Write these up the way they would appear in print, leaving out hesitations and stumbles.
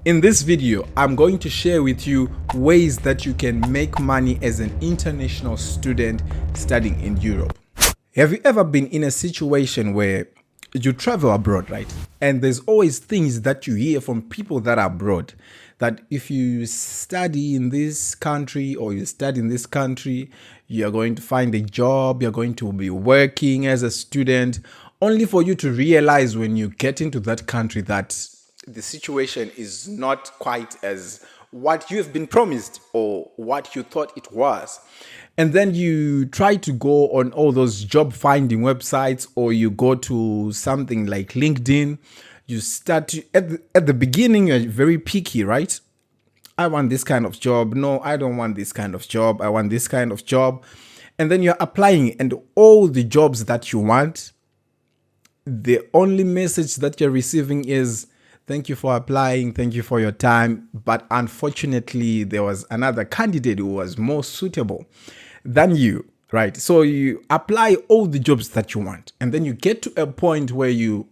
In this video, I'm going to share with you ways that you can make money as an international student studying in Europe. Have you ever been in a situation where you travel abroad, right? And there's always things that you hear from people that are abroad, that if you study in this country or you study in this country, you're going to find a job, you're going to be working as a student, only for you to realize when you get into that country that the situation is not quite as what you have been promised or what you thought it was. And then you try to go on all those job finding websites, or you go to something like LinkedIn. You start to, at the beginning, you're very picky, right? I want this kind of job. No, I don't want this kind of job. I want this kind of job. And then you're applying, and all the jobs that you want, the only message that you're receiving is, thank you for applying, thank you for your time. But unfortunately, there was another candidate who was more suitable than you, right? So you apply all the jobs that you want, and then you get to a point where you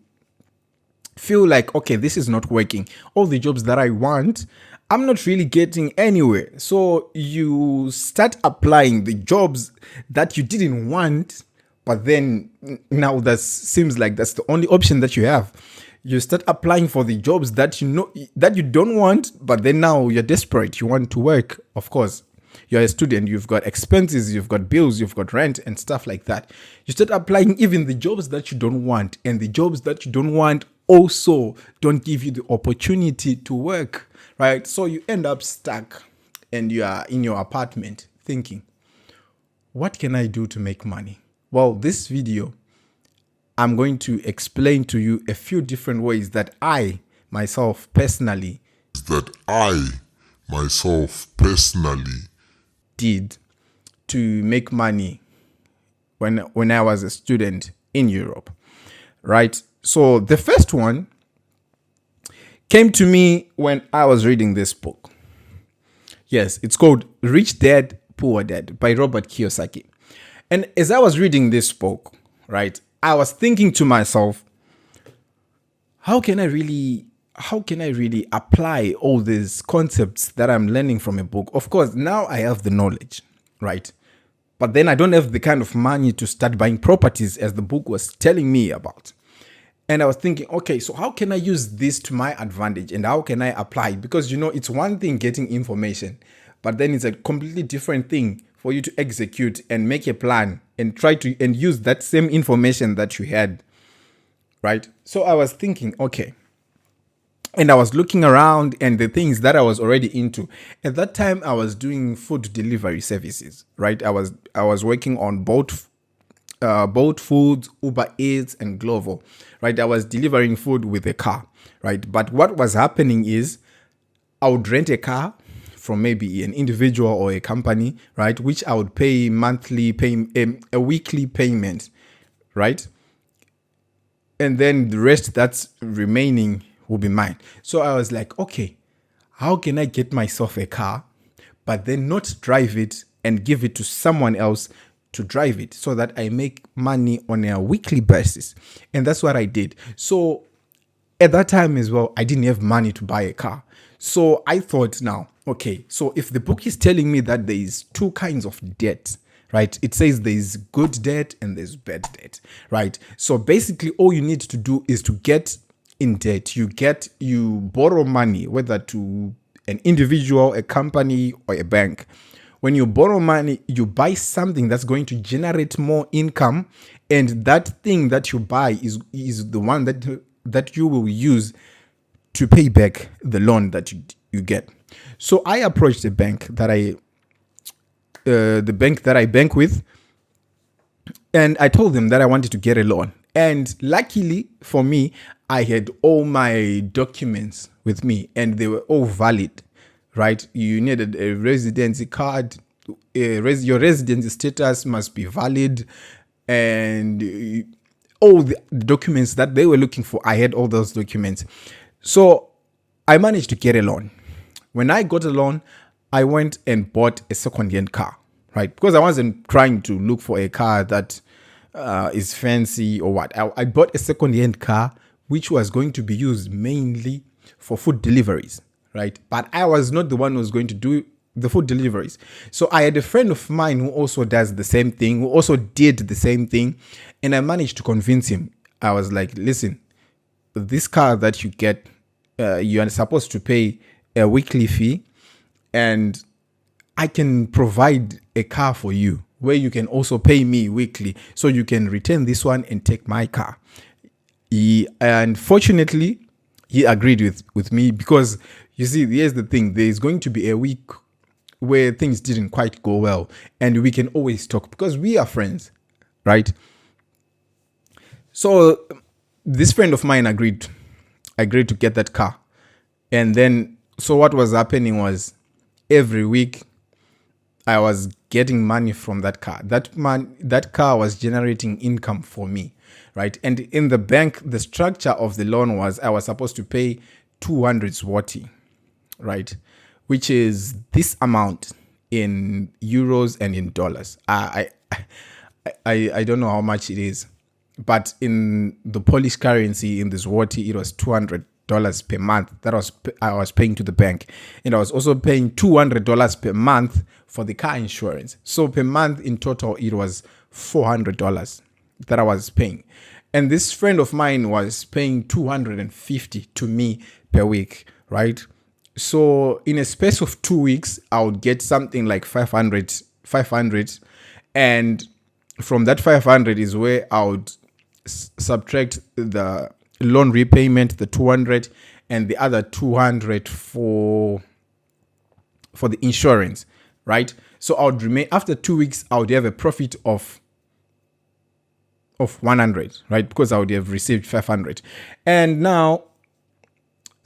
feel like, okay, this is not working. All the jobs that I want, I'm not really getting anywhere. So you start applying the jobs that you didn't want, but then now that seems like that's the only option that you have. You start applying for the jobs that you know that you don't want, but then now you're desperate. You want to work, of course. You're a student, you've got expenses, you've got bills, you've got rent and stuff like that. You start applying even the jobs that you don't want, and the jobs that you don't want also don't give you the opportunity to work, right? So you end up stuck and you are in your apartment thinking, what can I do to make money? Well, this video, I'm going to explain to you a few different ways that I myself personally did to make money when I was a student in Europe, right? So the first one came to me when I was reading this book. Yes, it's called Rich Dad, Poor Dad by Robert Kiyosaki. And as I was reading this book, right, I was thinking to myself, how can I really apply all these concepts that I'm learning from a book? Of course, now I have the knowledge, right? But then I don't have the kind of money to start buying properties as the book was telling me about. And I was thinking, okay, so how can I use this to my advantage, and how can I apply? Because, it's one thing getting information, but then it's a completely different thing for you to execute and make a plan and try to and use that same information that you had, right? So I was thinking, okay. And I was looking around and the things that I was already into. At that time, I was doing food delivery services, right? I was working on both Foods, Uber Eats, and Glovo, right? I was delivering food with a car, right? But what was happening is I would rent a car from maybe an individual or a company, right? Which I would pay a weekly payment, right? And then the rest that's remaining will be mine. So I was like, okay, how can I get myself a car, but then not drive it and give it to someone else to drive it, so that I make money on a weekly basis? And that's what I did. So at that time as well, I didn't have money to buy a car. So I thought, now, okay, so if the book is telling me that there is two kinds of debt, right? It says there's good debt and there's bad debt, right? So basically all you need to do is to get in debt. You borrow money, whether to an individual, a company, or a bank. When you borrow money, you buy something that's going to generate more income, and that thing that you buy is the one that you will use to pay back the loan that you get. So I approached the bank that I bank with, and I told them that I wanted to get a loan. And luckily for me, I had all my documents with me, and they were all valid, right? You needed a residency card. Your residency status must be valid, and all the documents that they were looking for, I had all those documents. So I managed to get a loan. When I got a loan, I went and bought a second-hand car, right? Because I wasn't trying to look for a car that is fancy or what. I bought a second-hand car which was going to be used mainly for food deliveries, right? But I was not the one who was going to do the food deliveries. So I had a friend of mine who also does the same thing, who also did the same thing. And I managed to convince him. I was like, listen, this car that you get, you are supposed to pay a weekly fee, and I can provide a car for you where you can also pay me weekly, so you can return this one and take my car. Unfortunately, he agreed with me, because you see, here's the thing: there's going to be a week where things didn't quite go well, and we can always talk because we are friends, right? So this friend of mine agreed to get that car. And then, so what was happening was, every week I was getting money from that car. That car was generating income for me, right? And in the bank, the structure of the loan was, I was supposed to pay 200 zloty, right? Which is this amount in euros and in dollars. I don't know how much it is, but in the Polish currency, in the zloty, it was $200 per month. I was paying to the bank, and I was also paying $200 per month for the car insurance. So per month in total, it was $400 that I was paying. And this friend of mine was paying 250 to me per week, right? So in a space of 2 weeks, I would get something like 500, and from that 500 is where I would subtract the loan repayment, the 200, and the other 200 for the insurance, right? So I would remain, after 2 weeks, I would have a profit of 100, right? Because I would have received 500. And now,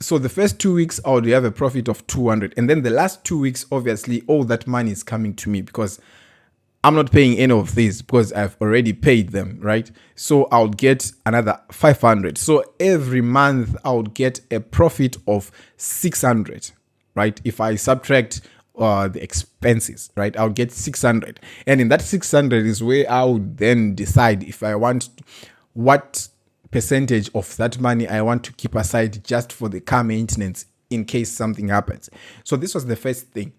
so the first 2 weeks, I would have a profit of 200. And then the last 2 weeks, obviously, all that money is coming to me, because I'm not paying any of these, because I've already paid them, right? So I'll get another 500. So every month I would get a profit of 600, right? If I subtract the expenses, right, I'll get 600. And in that 600 is where I would then decide if I want, what percentage of that money I want to keep aside just for the car maintenance in case something happens. So this was the first thing.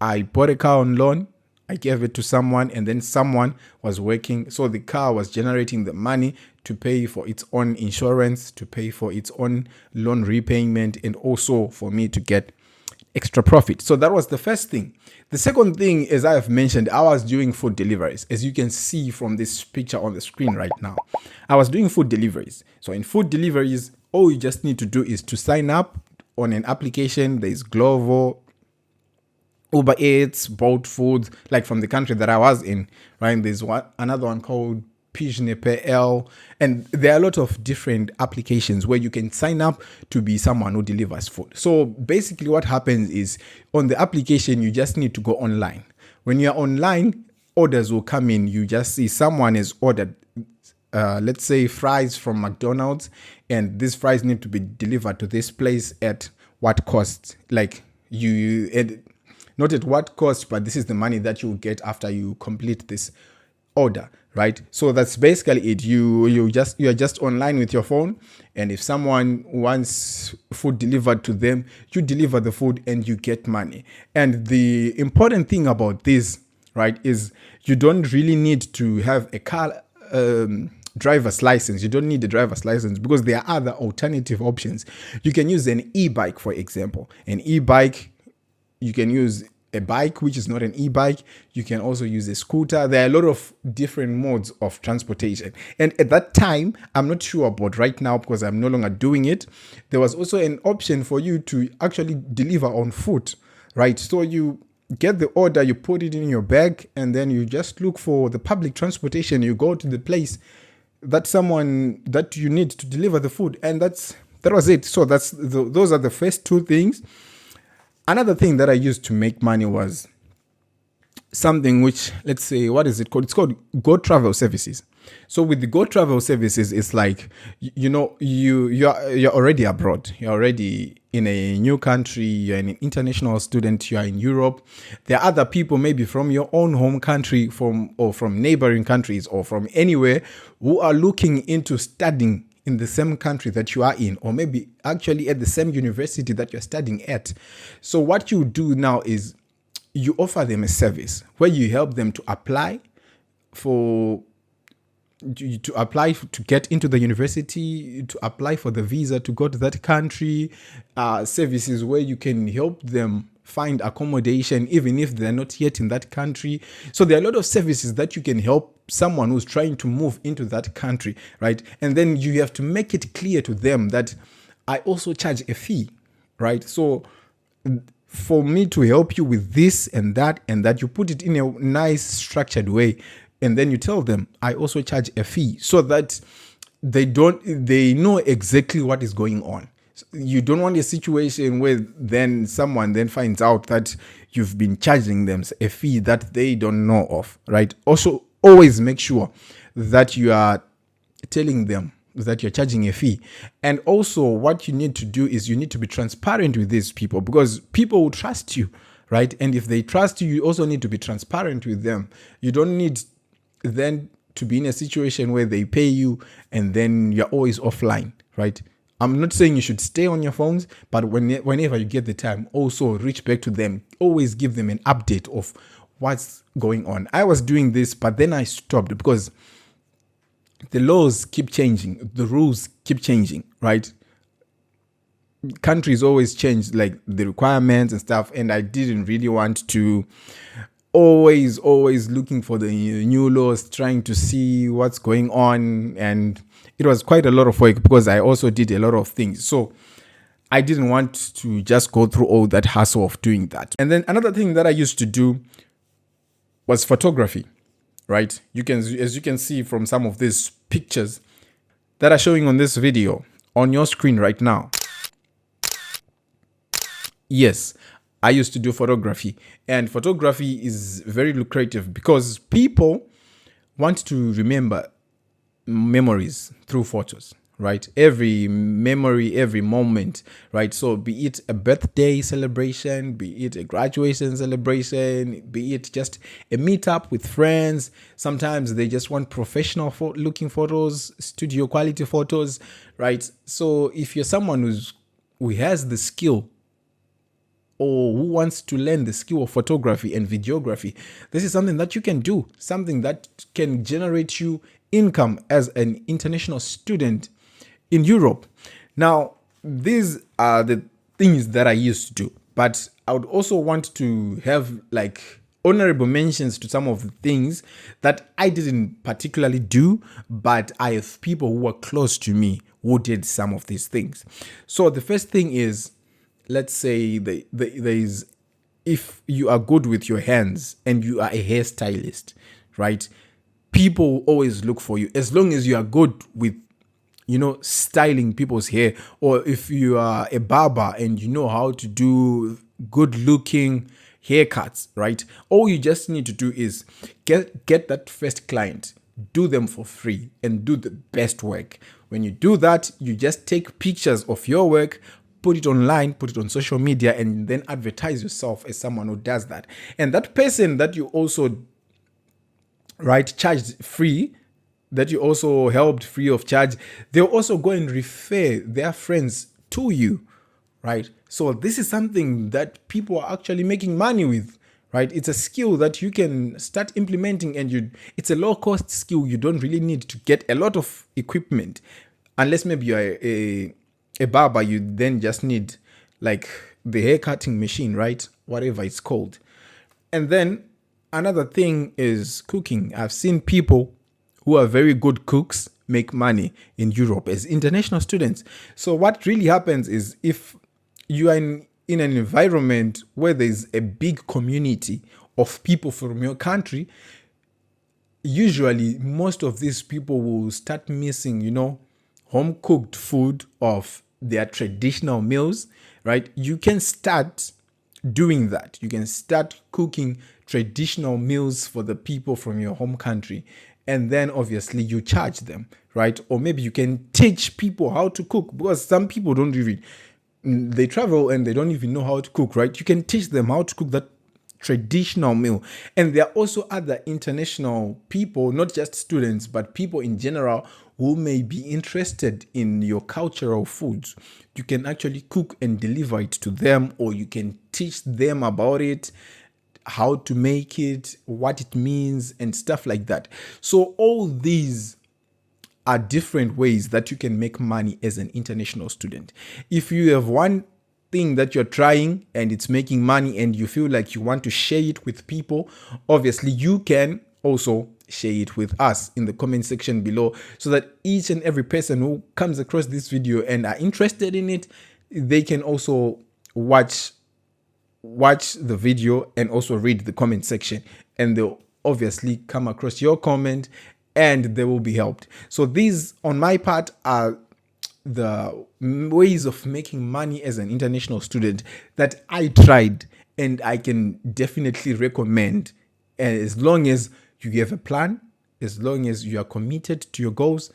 I bought a car on loan. I gave it to someone, and then someone was working. So the car was generating the money to pay for its own insurance, to pay for its own loan repayment, and also for me to get extra profit. So that was the first thing. The second thing, as I have mentioned, I was doing food deliveries. As you can see from this picture on the screen right now, I was doing food deliveries. So in food deliveries, all you just need to do is to sign up on an application. There's Glovo, Uber Eats, Bolt Food, like from the country that I was in, right? There's another one called PL, and there are a lot of different applications where you can sign up to be someone who delivers food. So basically what happens is, on the application, you just need to go online. When you're online, orders will come in. You just see someone has ordered, let's say, fries from McDonald's, and these fries need to be delivered to this place at what cost? Like not at what cost, but this is the money that you will get after you complete this order, right? So that's basically it. You're just online with your phone, and if someone wants food delivered to them, you deliver the food and you get money. And the important thing about this, right, is you don't really need to have a car driver's license. You don't need a driver's license, because there are other alternative options. You can use an e-bike, for example. An e-bike, you can use a bike, which is not an e-bike. You can also use a scooter. There are a lot of different modes of transportation. And at that time, I'm not sure about right now, because I'm no longer doing it, there was also an option for you to actually deliver on foot, right? So you get the order, you put it in your bag, and then you just look for the public transportation. You go to the place that you need to deliver the food, and that was it. So those are the first two things. Another thing that I used to make money was something which, let's say, what is it called? It's called Go Travel Services. So with the Go Travel Services, it's like, you're already abroad. You're already in a new country. You're an international student. You are in Europe. There are other people, maybe from your own home country, from neighboring countries, or from anywhere, who are looking into studying in the same country that you are in, or maybe actually at the same university that you're studying at. So what you do now is you offer them a service where you help them to apply for to get into the university, to apply for the visa to go to that country, services where you can help them find accommodation even if they're not yet in that country. So there are a lot of services that you can help someone who's trying to move into that country, right? And then you have to make it clear to them that I also charge a fee, right? So for me to help you with this and that, you put it in a nice structured way. And then you tell them, I also charge a fee, so that they know exactly what is going on. You don't want a situation where then someone then finds out that you've been charging them a fee that they don't know of, right? Also, always make sure that you are telling them that you're charging a fee. And also what you need to do is you need to be transparent with these people, because people will trust you, right? And if they trust you, you also need to be transparent with them. You don't need then to be in a situation where they pay you and then you're always offline, right? I'm not saying you should stay on your phones, but whenever you get the time, also reach back to them. Always give them an update of what's going on. I was doing this, but then I stopped because the laws keep changing. The rules keep changing, right? Countries always change, like the requirements and stuff. And I didn't really want to always looking for the new laws, trying to see what's going on. And it was quite a lot of work because I also did a lot of things. So I didn't want to just go through all that hassle of doing that. And then another thing that I used to do was photography, right? As you can see from some of these pictures that are showing on this video on your screen right now. Yes, I used to do photography, and photography is very lucrative because people want to remember memories through photos, right? Every memory, every moment, right? So be it a birthday celebration, be it a graduation celebration, be it just a meetup with friends. Sometimes they just want professional looking photos, studio quality photos, right? So if you're someone who has the skill, or who wants to learn the skill of photography and videography, this is something that you can do, something that can generate you income as an international student in Europe. Now, these are the things that I used to do, but I would also want to have like honorable mentions to some of the things that I didn't particularly do, but I have people who were close to me who did some of these things. So the first thing is, let's say there is, if you are good with your hands and you are a hairstylist, right? People always look for you as long as you are good with, styling people's hair. Or if you are a barber and you know how to do good looking haircuts, right? All you just need to do is get that first client, do them for free, and do the best work. When you do that, you just take pictures of your work, put it online, put it on social media, and then advertise yourself as someone who does that. And that person that you also, charged free, that you also helped free of charge, they'll also go and refer their friends to you, right? So this is something that people are actually making money with, right? It's a skill that you can start implementing, and it's a low cost skill. You don't really need to get a lot of equipment, unless maybe you're a barber. You then just need like the hair cutting machine, right? Whatever it's called. And then another thing is cooking. I've seen people who are very good cooks make money in Europe as international students. So what really happens is, if you are in an environment where there's a big community of people from your country, usually most of these people will start missing, home cooked food of their traditional meals, right? You can start doing that. You can start cooking traditional meals for the people from your home country. And then obviously you charge them, right? Or maybe you can teach people how to cook, because some people they travel and they don't even know how to cook, right? You can teach them how to cook that traditional meal. And there are also other international people, not just students, but people in general who may be interested in your cultural foods, you can actually cook and deliver it to them, or you can teach them about it, how to make it, what it means, and stuff like that. So all these are different ways that you can make money as an international student. If you have one thing that you're trying and it's making money and you feel like you want to share it with people, obviously you can also share it with us in the comment section below, so that each and every person who comes across this video and are interested in it, they can also watch the video and also read the comment section, and they'll obviously come across your comment and they will be helped. So these on my part are the ways of making money as an international student that I tried and I can definitely recommend. And as long as you have a plan, as long as you are committed to your goals,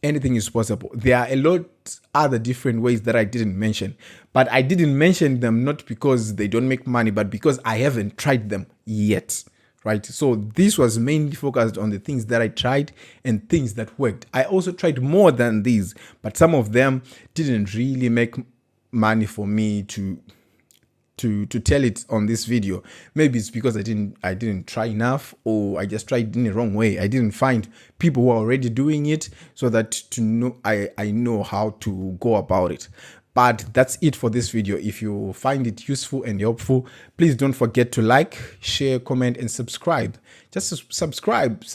anything is possible. There are a lot other different ways that I didn't mention, but I didn't mention them not because they don't make money, but because I haven't tried them yet, right? So this was mainly focused on the things that I tried and things that worked. I also tried more than these, but some of them didn't really make money for me to tell it on this video. Maybe it's because I didn't try enough, or I just tried in the wrong way. I didn't find people who are already doing it, so that to know I know how to go about it. But that's it for this video. If you find it useful and helpful, please don't forget to like, share, comment, and subscribe. Just subscribe.